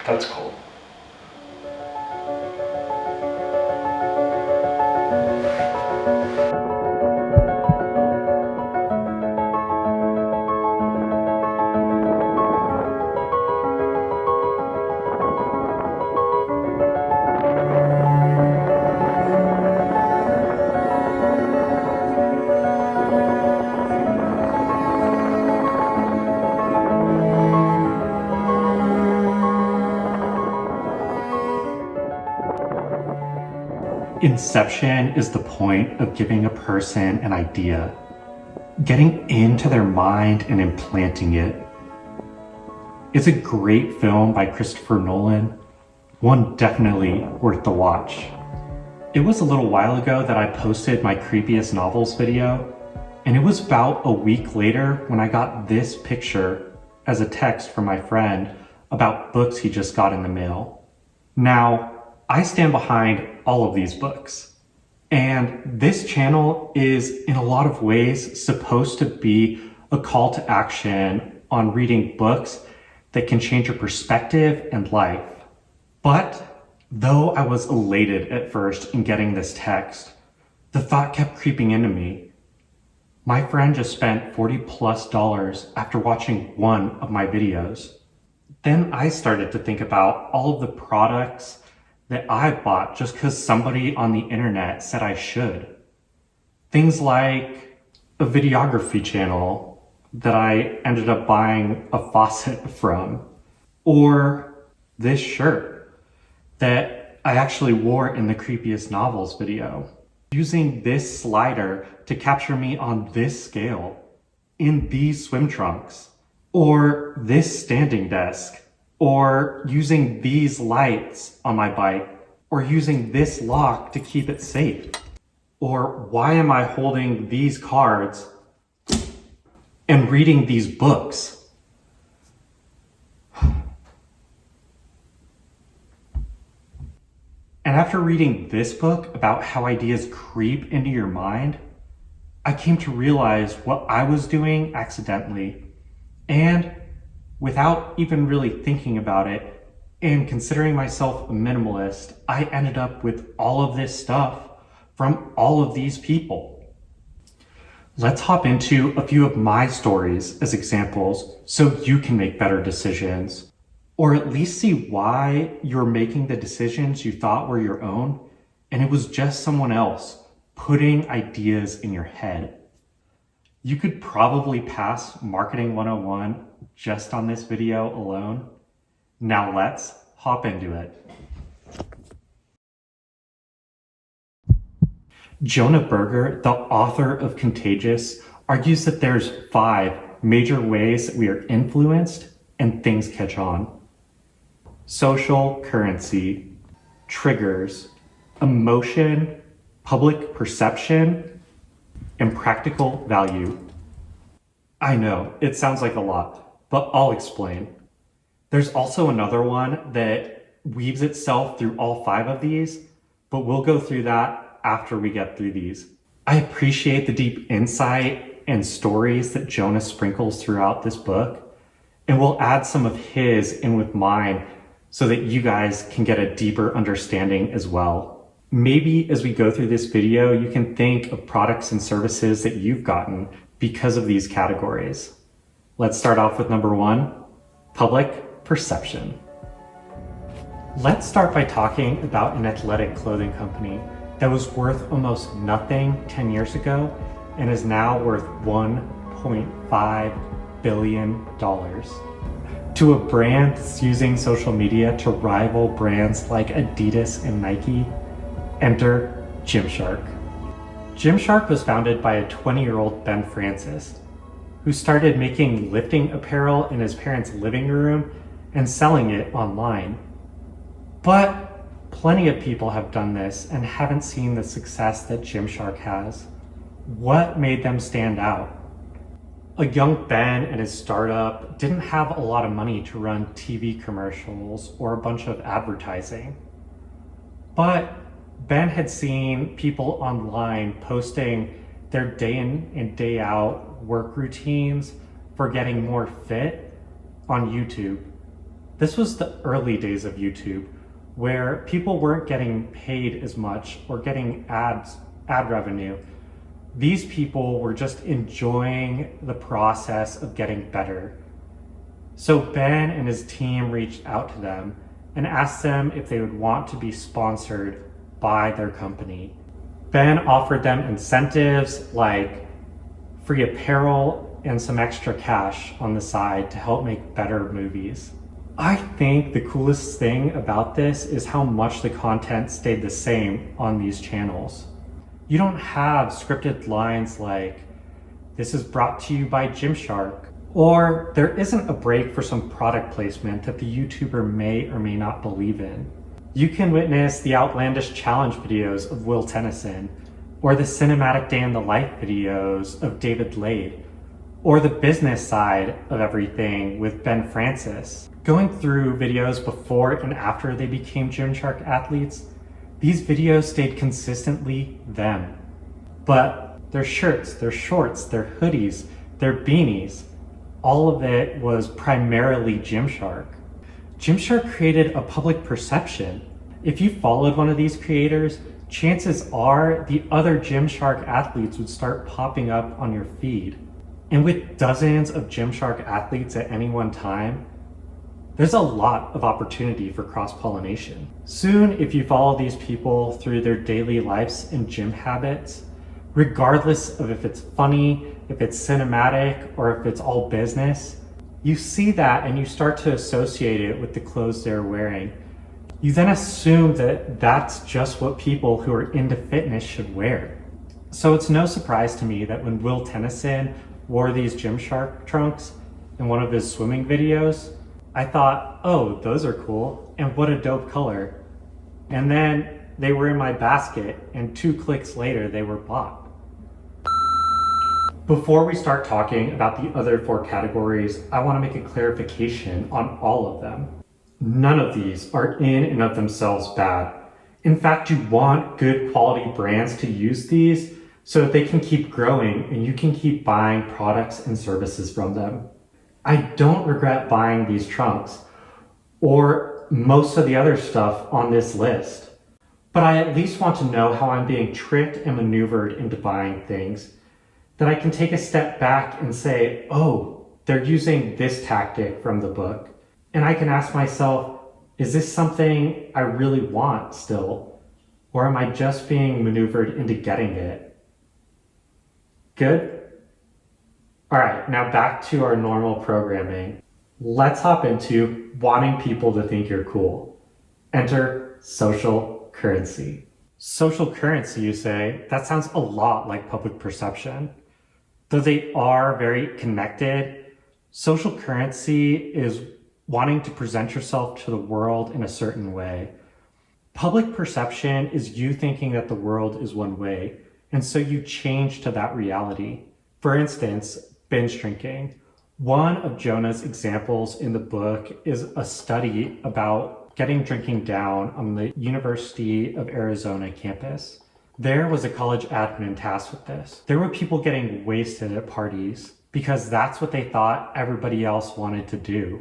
That's cool. Inception is the point of giving a person an idea, getting into their mind and implanting it. It's a great film by Christopher Nolan, one definitely worth the watch. It was a little while ago that I posted my creepiest novels video, and it was about a week later when I got this picture as a text from my friend about books he just got in the mail. Now, I stand behind all of these books, and this channel is in a lot of ways supposed to be a call to action on reading books that can change your perspective and life. But though I was elated at first in getting this text, the thought kept creeping into me. My friend just spent $40+ after watching one of my videos. Then I started to think about all of the products that I bought just because somebody on the internet said I should. Things like a videography channel that I ended up buying a faucet from, or this shirt that I actually wore in the creepiest novels video, using this slider to capture me on this scale, in these swim trunks, or this standing desk, or using these lights on my bike, or using this lock to keep it safe. Or why am I holding these cards and reading these books? And after reading this book about how ideas creep into your mind, I came to realize what I was doing accidentally, and without even really thinking about it and considering myself a minimalist, I ended up with all of this stuff from all of these people. Let's hop into a few of my stories as examples so you can make better decisions, or at least see why you're making the decisions you thought were your own and it was just someone else putting ideas in your head. You could probably pass Marketing 101 just on this video alone. Now let's hop into it. Jonah Berger, the author of Contagious, argues that there's 5 major ways that we are influenced and things catch on. Social currency, triggers, emotion, public perception, and practical value. I know, it sounds like a lot, but I'll explain. There's also another one that weaves itself through all 5 of these, but we'll go through that after we get through these. I appreciate the deep insight and stories that Jonah sprinkles throughout this book, and we'll add some of his in with mine so that you guys can get a deeper understanding as well. Maybe as we go through this video, you can think of products and services that you've gotten because of these categories. Let's start off with number 1, public perception. Let's start by talking about an athletic clothing company that was worth almost nothing 10 years ago and is now worth $1.5 billion. To a brand that's using social media to rival brands like Adidas and Nike, enter Gymshark. Gymshark was founded by a 20-year-old Ben Francis, who started making lifting apparel in his parents' living room and selling it online. But plenty of people have done this and haven't seen the success that Gymshark has. What made them stand out? A young Ben and his startup didn't have a lot of money to run TV commercials or a bunch of advertising. But Ben had seen people online posting their day in and day out work routines for getting more fit on YouTube. This was the early days of YouTube, where people weren't getting paid as much or getting ad revenue. These people were just enjoying the process of getting better. So Ben and his team reached out to them and asked them if they would want to be sponsored by their company. Ben offered them incentives like free apparel and some extra cash on the side to help make better movies. I think the coolest thing about this is how much the content stayed the same on these channels. You don't have scripted lines like, "This is brought to you by Gymshark," or there isn't a break for some product placement that the YouTuber may or may not believe in. You can witness the outlandish challenge videos of Will Tennyson, or the cinematic day in the life videos of David Lade, or the business side of everything with Ben Francis. Going through videos before and after they became Gymshark athletes, these videos stayed consistently them. But their shirts, their shorts, their hoodies, their beanies, all of it was primarily Gymshark. Gymshark created a public perception. If you followed one of these creators, chances are the other Gymshark athletes would start popping up on your feed. And with dozens of Gymshark athletes at any one time, there's a lot of opportunity for cross-pollination. Soon, if you follow these people through their daily lives and gym habits, regardless of if it's funny, if it's cinematic, or if it's all business, you see that and you start to associate it with the clothes they're wearing. You then assume that that's just what people who are into fitness should wear. So it's no surprise to me that when Will Tennyson wore these Gymshark trunks in one of his swimming videos, I thought, oh, those are cool, and what a dope color. And then they were in my basket, and 2 clicks later, they were bought. Before we start talking about the other 4 categories, I want to make a clarification on all of them. None of these are in and of themselves bad. In fact, you want good quality brands to use these so that they can keep growing and you can keep buying products and services from them. I don't regret buying these trunks or most of the other stuff on this list, but I at least want to know how I'm being tricked and maneuvered into buying things, that I can take a step back and say, oh, they're using this tactic from the book. And I can ask myself, is this something I really want still? Or am I just being maneuvered into getting it? Good? All right, now back to our normal programming. Let's hop into wanting people to think you're cool. Enter social currency. Social currency, you say? That sounds a lot like public perception. Though they are very connected, social currency is wanting to present yourself to the world in a certain way. Public perception is you thinking that the world is one way, and so you change to that reality. For instance, binge drinking. One of Jonah's examples in the book is a study about getting drinking down on the University of Arizona campus. There was a college admin tasked with this. There were people getting wasted at parties because that's what they thought everybody else wanted to do.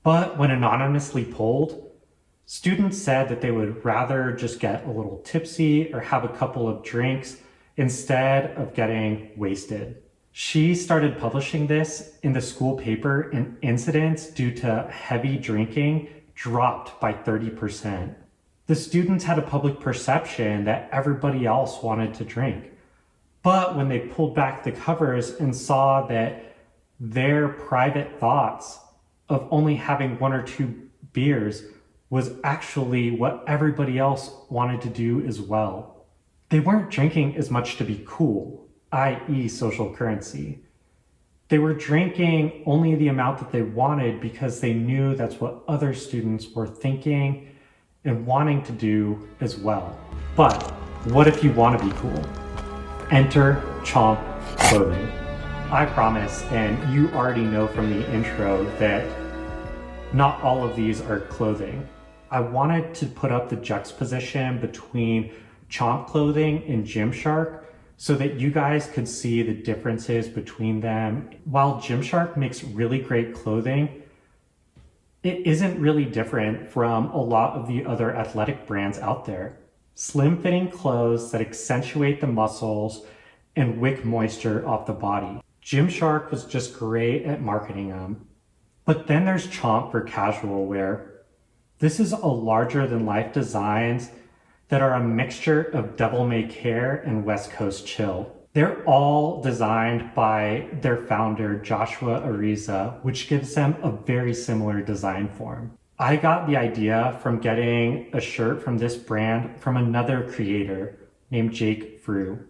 But when anonymously polled, students said that they would rather just get a little tipsy or have a couple of drinks instead of getting wasted. She started publishing this in the school paper, and incidents due to heavy drinking dropped by 30%. The students had a public perception that everybody else wanted to drink. But when they pulled back the covers and saw that their private thoughts of only having 1 or 2 beers was actually what everybody else wanted to do as well, they weren't drinking as much to be cool, i.e. social currency. They were drinking only the amount that they wanted because they knew that's what other students were thinking and wanting to do as well. But what if you want to be cool? Enter chomp clothing. I promise, and you already know from the intro, that not all of these are clothing. I wanted to put up the juxtaposition between chomp clothing and Gymshark so that you guys could see the differences between them. While Gymshark makes really great clothing, It isn't really different from a lot of the other athletic brands out there. Slim-fitting clothes that accentuate the muscles and wick moisture off the body. Gymshark was just great at marketing them. But then there's Chomp for casual wear. This is a larger-than-life designs that are a mixture of devil-may-care and West Coast chill. They're all designed by their founder, Joshua Ariza, which gives them a very similar design form. I got the idea from getting a shirt from this brand from another creator named Jake Frew.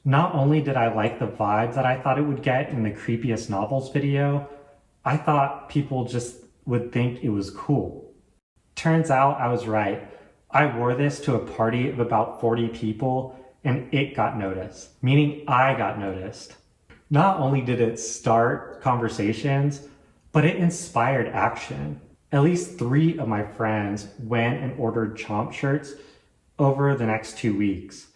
Not only did I like the vibe that I thought it would get in the Creepiest Novels video, I thought people just would think it was cool. Turns out I was right. I wore this to a party of about 40 people and it got noticed, meaning I got noticed. Not only did it start conversations, but it inspired action. At least 3 of my friends went and ordered Chomp shirts over the next 2 weeks.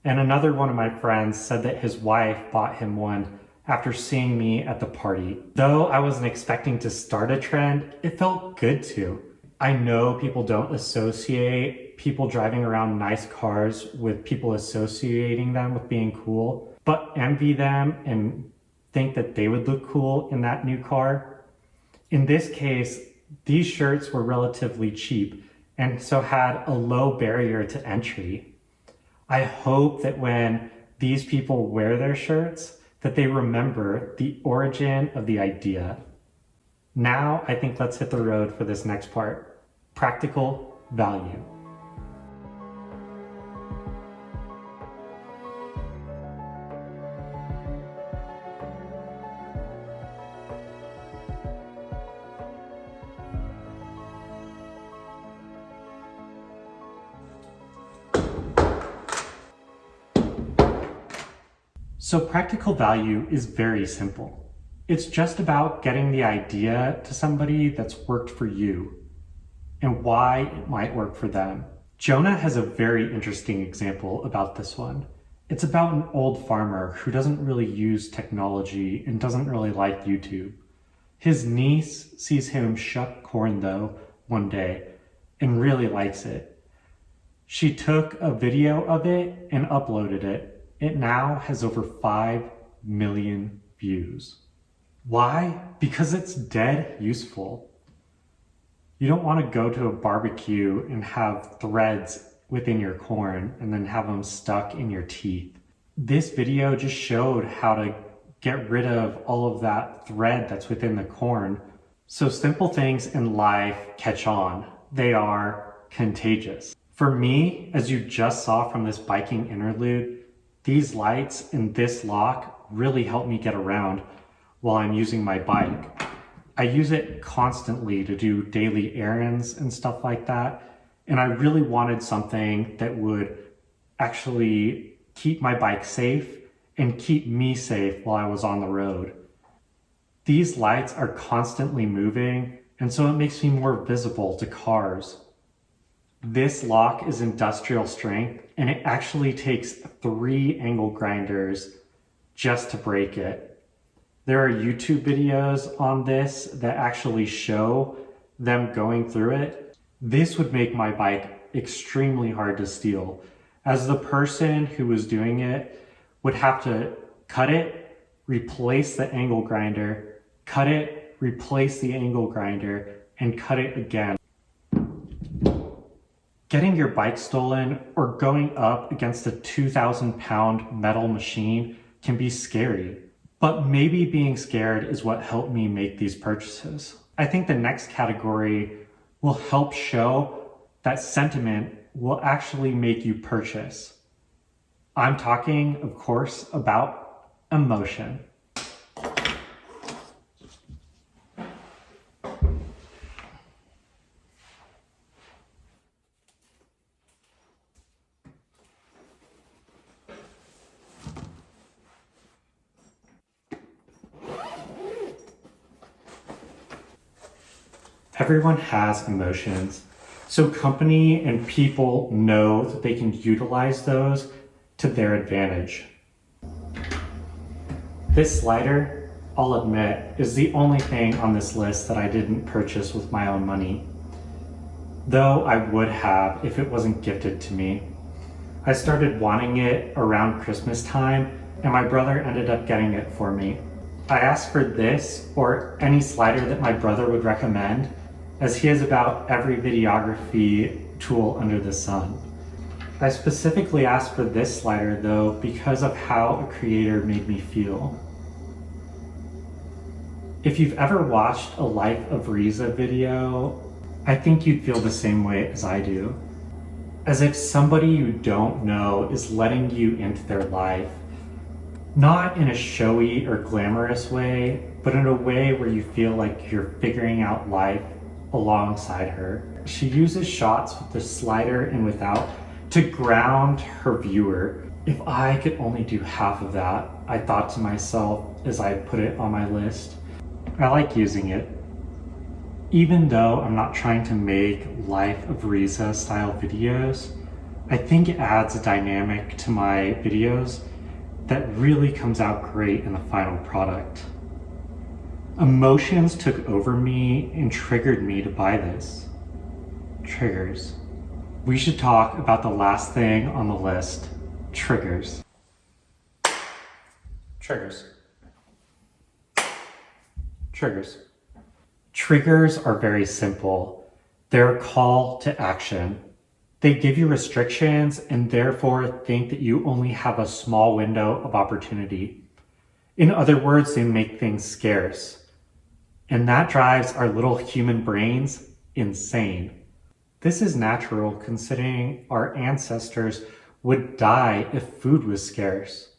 And another one of my friends said that his wife bought him one after seeing me at the party. Though I wasn't expecting to start a trend, it felt good to. I know people don't associate people driving around nice cars with people associating them with being cool, but envy them and think that they would look cool in that new car. In this case, these shirts were relatively cheap and so had a low barrier to entry. I hope that when these people wear their shirts, that they remember the origin of the idea. Now, I think let's hit the road for this next part. Practical value. So practical value is very simple. It's just about getting the idea to somebody that's worked for you and why it might work for them. Jonah has a very interesting example about this one. It's about an old farmer who doesn't really use technology and doesn't really like YouTube. His niece sees him shuck corn though one day and really likes it. She took a video of it and uploaded it. It now has over 5 million views. Why? Because it's dead useful. You don't want to go to a barbecue and have threads within your corn and then have them stuck in your teeth. This video just showed how to get rid of all of that thread that's within the corn. So simple things in life catch on. They are contagious. For me, as you just saw from this biking interlude, these lights and this lock really help me get around while I'm using my bike. I use it constantly to do daily errands and stuff like that. And I really wanted something that would actually keep my bike safe and keep me safe while I was on the road. These lights are constantly moving, and so it makes me more visible to cars. This lock is industrial strength, and it actually takes 3 angle grinders just to break it. There are YouTube videos on this that actually show them going through it. This would make my bike extremely hard to steal, as the person who was doing it would have to cut it, replace the angle grinder, cut it, replace the angle grinder, and cut it again. Getting your bike stolen or going up against a 2,000-pound metal machine can be scary, but maybe being scared is what helped me make these purchases. I think the next category will help show that sentiment will actually make you purchase. I'm talking, of course, about emotion. Everyone has emotions, so company and people know that they can utilize those to their advantage. This slider I'll admit, is the only thing on this list that I didn't purchase with my own money. Though I would have if it wasn't gifted to me. I started wanting it around Christmas time, and my brother ended up getting it for me. I asked for this or any slider that my brother would recommend, as he has about every videography tool under the sun. I specifically asked for this slider though because of how a creator made me feel. If you've ever watched a Life of Riza video, I think you'd feel the same way as I do. As if somebody you don't know is letting you into their life. Not in a showy or glamorous way, but in a way where you feel like you're figuring out life alongside her. She uses shots with the slider and without to ground her viewer. If I could only do half of that, I thought to myself as I put it on my list. I like using it. Even though I'm not trying to make Life of Riza style videos, I think it adds a dynamic to my videos that really comes out great in the final product. Emotions took over me and triggered me to buy this. Triggers. We should talk about the last thing on the list, triggers. Triggers. Triggers. Triggers are very simple. They're a call to action. They give you restrictions and therefore think that you only have a small window of opportunity. In other words, they make things scarce. And that drives our little human brains insane. This is natural considering our ancestors would die if food was scarce.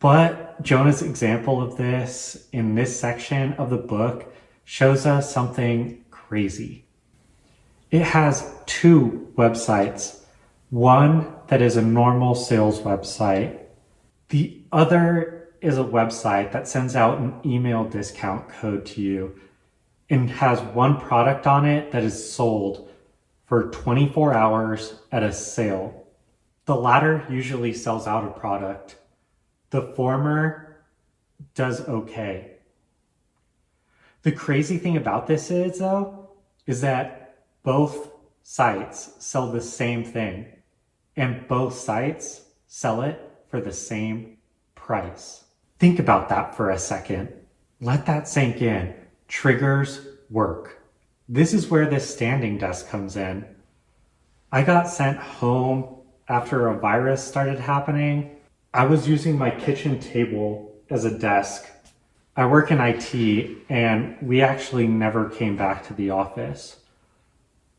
But Jonah's example of this in this section of the book shows us something crazy. It has two websites. One that is a normal sales website. The other is a website that sends out an email discount code to you and has one product on it that is sold for 24 hours at a sale. The latter usually sells out a product. The former does okay. The crazy thing about this is, though, is that both sites sell the same thing, and both sites sell it for the same price. Think about that for a second. Let that sink in. Triggers work. This is where this standing desk comes in. I got sent home after a virus started happening. I was using my kitchen table as a desk. I work in IT, and we actually never came back to the office.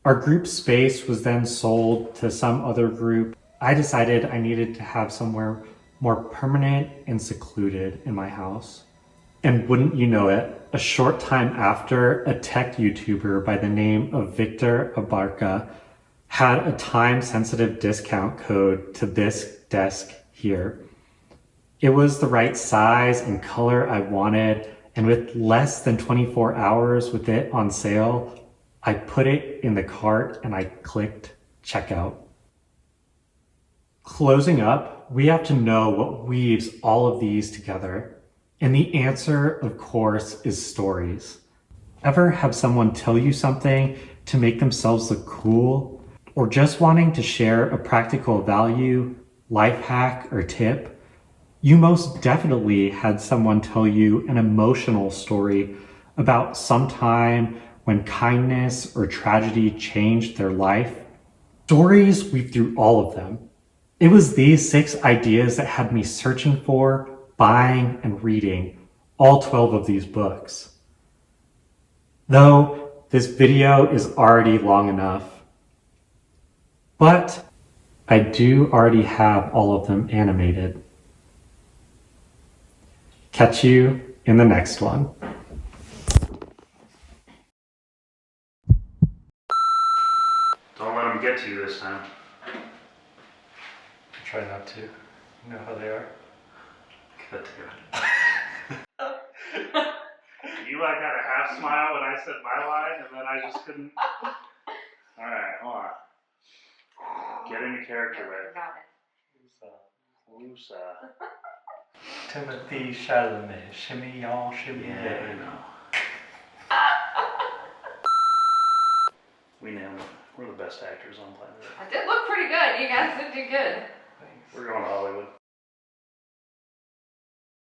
Our group space was then sold to some other group. I decided I needed to have somewhere more permanent and secluded in my house. And wouldn't you know it, a short time after, a tech YouTuber by the name of Victor Abarca had a time-sensitive discount code to this desk here. It was the right size and color I wanted, and with less than 24 hours with it on sale, I put it in the cart and I clicked checkout. Closing up, we have to know what weaves all of these together. And the answer, of course, is stories. Ever have someone tell you something to make themselves look cool? Or just wanting to share a practical value, life hack, or tip? You most definitely had someone tell you an emotional story about some time when kindness or tragedy changed their life. Stories weave through all of them. It was these 6 ideas that had me searching for, buying, and reading all 12 of these books. Though this video is already long enough, but I do already have all of them animated. Catch you in the next one. Don't let them get to you this time. Try not to. You know how they are. Good. You like had a half smile when I said my line, and then I just couldn't. All right, hold on. Get into character, babe. Got it. Lusa. Timothy Chalamet, shimmy y'all, shimmy Yeah, I know. We nailed it. We're the best actors on planet Earth. I did look pretty good. You guys did do good. We're going to Hollywood.